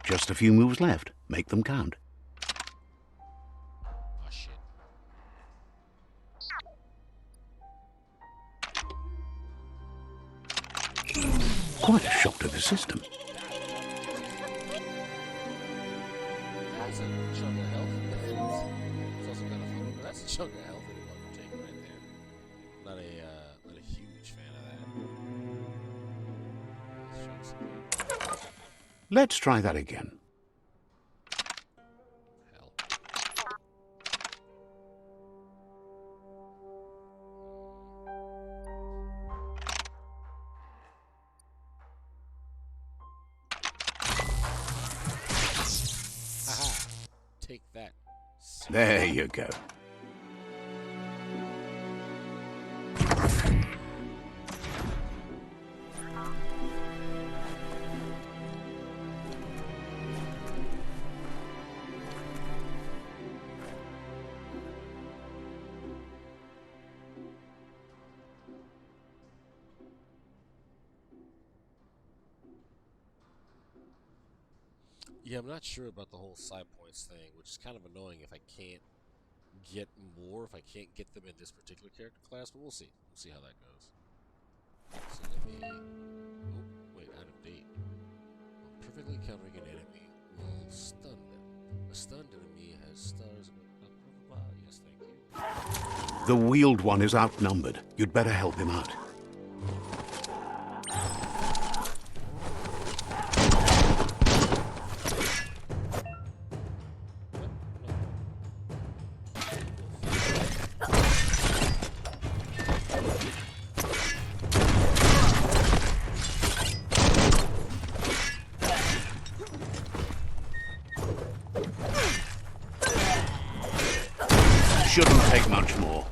Just a few moves left. Make them count. Oh, shit. Quite a shock to the system. That's a chunk of health. It's also kind of funny, but that's a chunk of health that I'm taking right there. Not a huge fan of that. Let's try that again. Hell. Haha. Take that. There you go. Yeah, I'm not sure about the whole side points thing, which is kind of annoying if I can't get more, if I can't get them in this particular character class, but we'll see. We'll see how that goes. So let me... Oh, wait, out of date. When perfectly countering an enemy will stun them. A stunned enemy has stars... Yes, thank you. The wheeled one is outnumbered. You'd better help him out. Shouldn't take much more.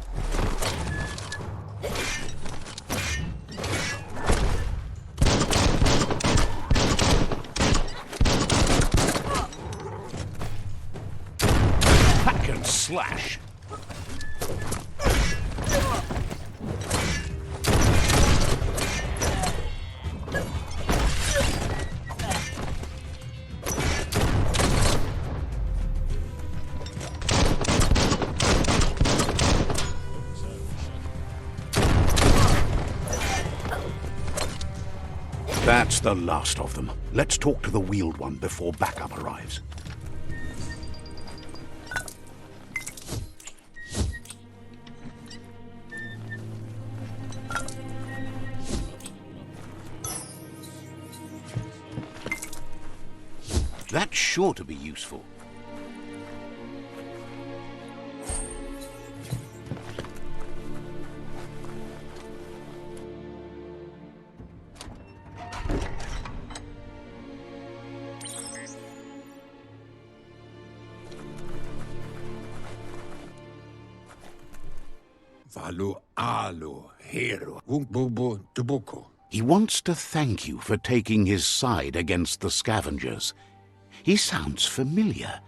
Hack and slash. That's the last of them. Let's talk to the wheeled one before backup arrives. That's sure to be useful. He wants to thank you for taking his side against the scavengers. He sounds familiar.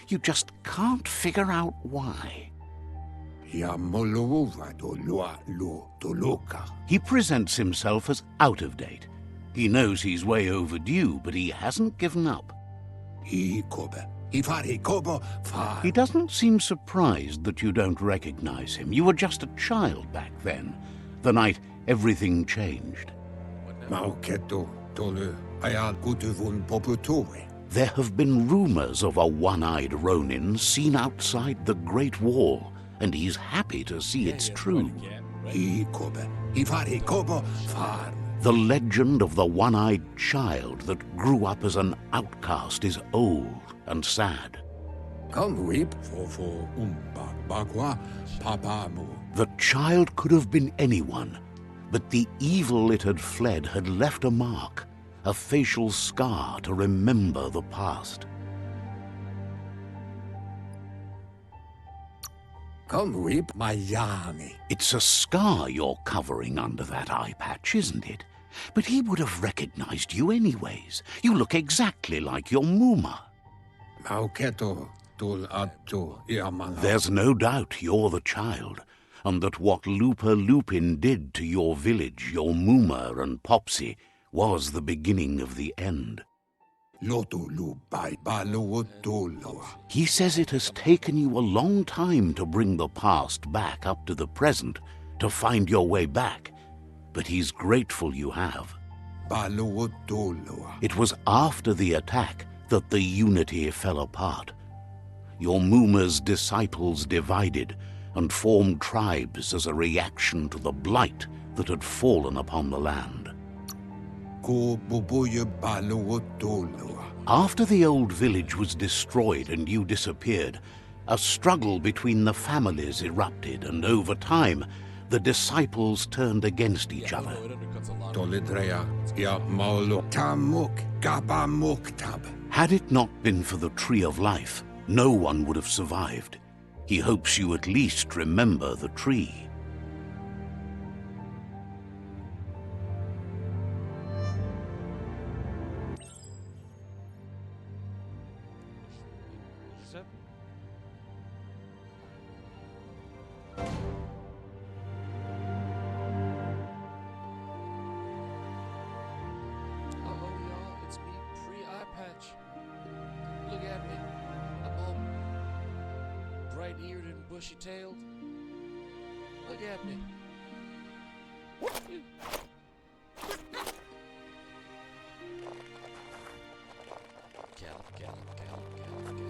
You just can't figure out why. He presents himself as out of date. He knows he's way overdue, but he hasn't given up. He doesn't seem surprised that you don't recognize him. You were just a child back then, the night everything changed. There have been rumors of a one-eyed Ronin seen outside the Great Wall, and he's happy to see it's true. The legend of the one-eyed child that grew up as an outcast is old and sad. Come weep for bagua papamu. The child could have been anyone, but the evil it had fled had left a mark, a facial scar to remember the past. Come weep, my Yanni. It's a scar you're covering under that eye patch, isn't it? But he would have recognized you anyways. You look exactly like your Muma. Mauketo tul atu iamala. There's no doubt you're the child, and that what Lupa Lupin did to your village, your Muma and Popsy, was the beginning of the end. Lotulu by Baluotulu. He says it has taken you a long time to bring the past back up to the present, to find your way back, but he's grateful you have. Baluotulu. It was after the attack that the unity fell apart. Your Muma's disciples divided and formed tribes as a reaction to the blight that had fallen upon the land. After the old village was destroyed and you disappeared, a struggle between the families erupted, and over time, the disciples turned against each Yeah, other. no, it undercuts a lot. Tolidrea ya maulo. Tamuk gabamuktab. Had it not been for the Tree of Life, no one would have survived. He hopes you at least remember the tree. Hello, y'all. It's me, Pre-Eye Patch. Look at me. I'm all bright-eared and bushy-tailed. Look at me. You- Gallop, gallop, gallop, gallop, gallop, gallop.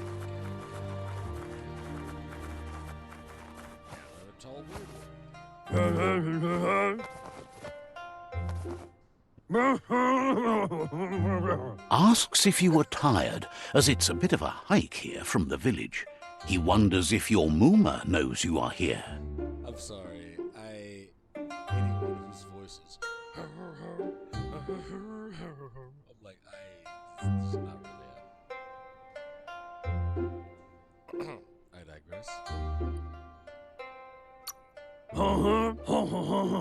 A tall weird one. Asks if you were tired, as it's a bit of a hike here from the village. He wonders if your Muma knows you are here. I'm sorry. Anyone whose voices. I'm like, it's not really happening. I digress.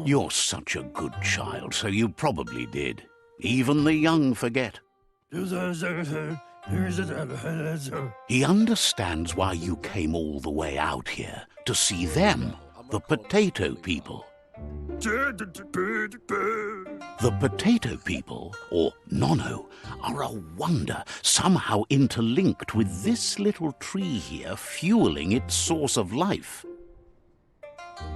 You're such a good child, so you probably did. Even the young forget. He understands why you came all the way out here, to see them, the potato people. The potato people, or Nono, are a wonder, somehow interlinked with this little tree here, fueling its source of life. No.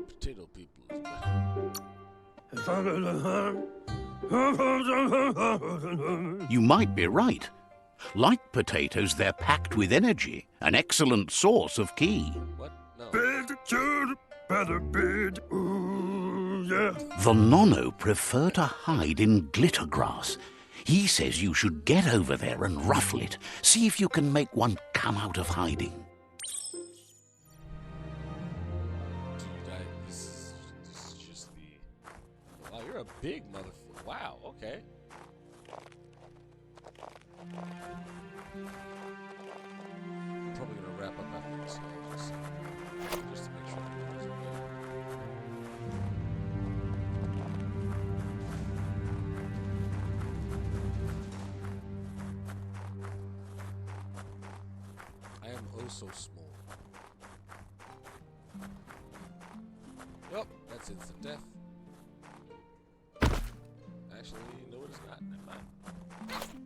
Potato people is You might be right. Like potatoes, they're packed with energy, an excellent source of ki. What? No. The Nono prefer to hide in glitter grass. He says you should get over there and ruffle it. See if you can make one come out of hiding. Dude, this is just the. Wow, you're a big motherfucker. Wow, okay. I'm probably gonna wrap up after this. Just to make sure everything's okay. I am oh so small. Yup, that's instant death. Actually, no, it is not. Never mind.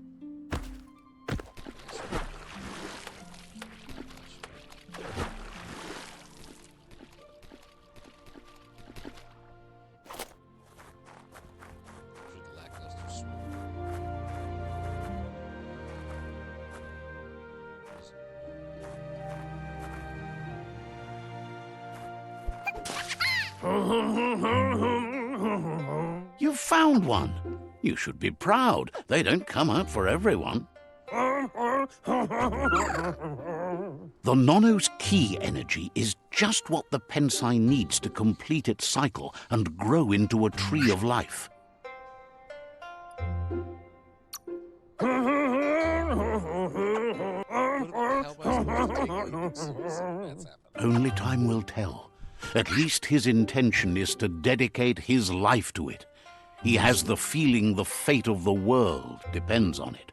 Lackluster sword. You've found one. You should be proud. They don't come out for everyone. The Nono's key energy is just what the Pensai needs to complete its cycle and grow into a tree of life. How am I supposed to take Luke seriously? That's happening. Only time will tell. At least his intention is to dedicate his life to it. He has the feeling the fate of the world depends on it.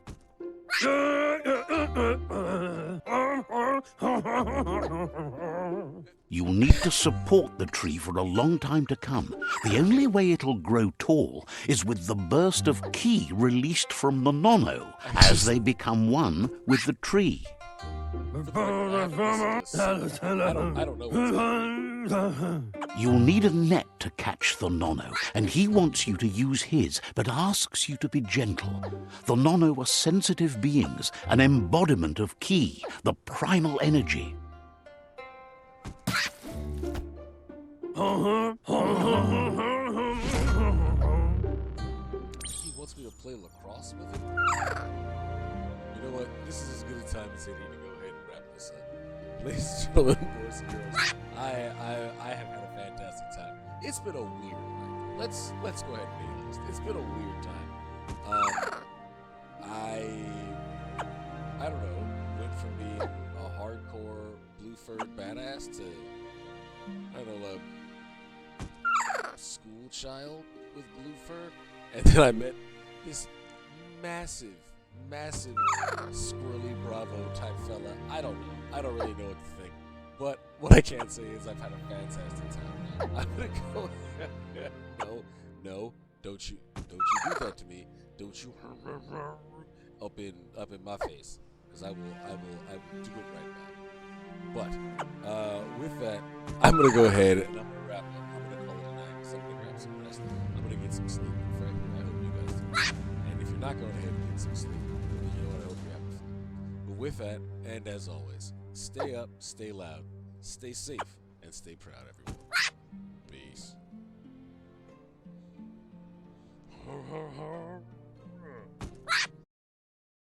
You'll need to support the tree for a long time to come. The only way it'll grow tall is with the burst of ki released from the Nono as they become one with the tree. I don't know what's happening. You'll need a net to catch the Nono, and he wants you to use his, but asks you to be gentle. The Nono are sensitive beings, an embodiment of ki, the primal energy. He wants me to play lacrosse with him? You know what? This is as good a time as any to go ahead and wrap this up. Ladies and gentlemen, boys and girls, I have had a fantastic time. It's been a weird night. Let's go ahead and be honest. It's been a weird time. I don't know, went from being a hardcore blue-furred badass to, I don't know, a school child with blue fur, and then I met this massive, squirrely Bravo type fella. I don't know. I don't really know what to think. But what I can say is I've had a fantastic time. I'm gonna go. No, don't you do that to me. Don't you up in my face, because I will do it right back. But with that, I'm gonna go ahead and I'm gonna wrap up. I'm gonna call it a night, because I'm gonna grab some rest. I'm gonna get some sleep. Frankly, I hope you guys do. And if you're not going ahead and get some sleep, then you know what, I hope you're having fun. But with that, and as always, stay up, stay loud, stay safe, and stay proud, everyone. Peace.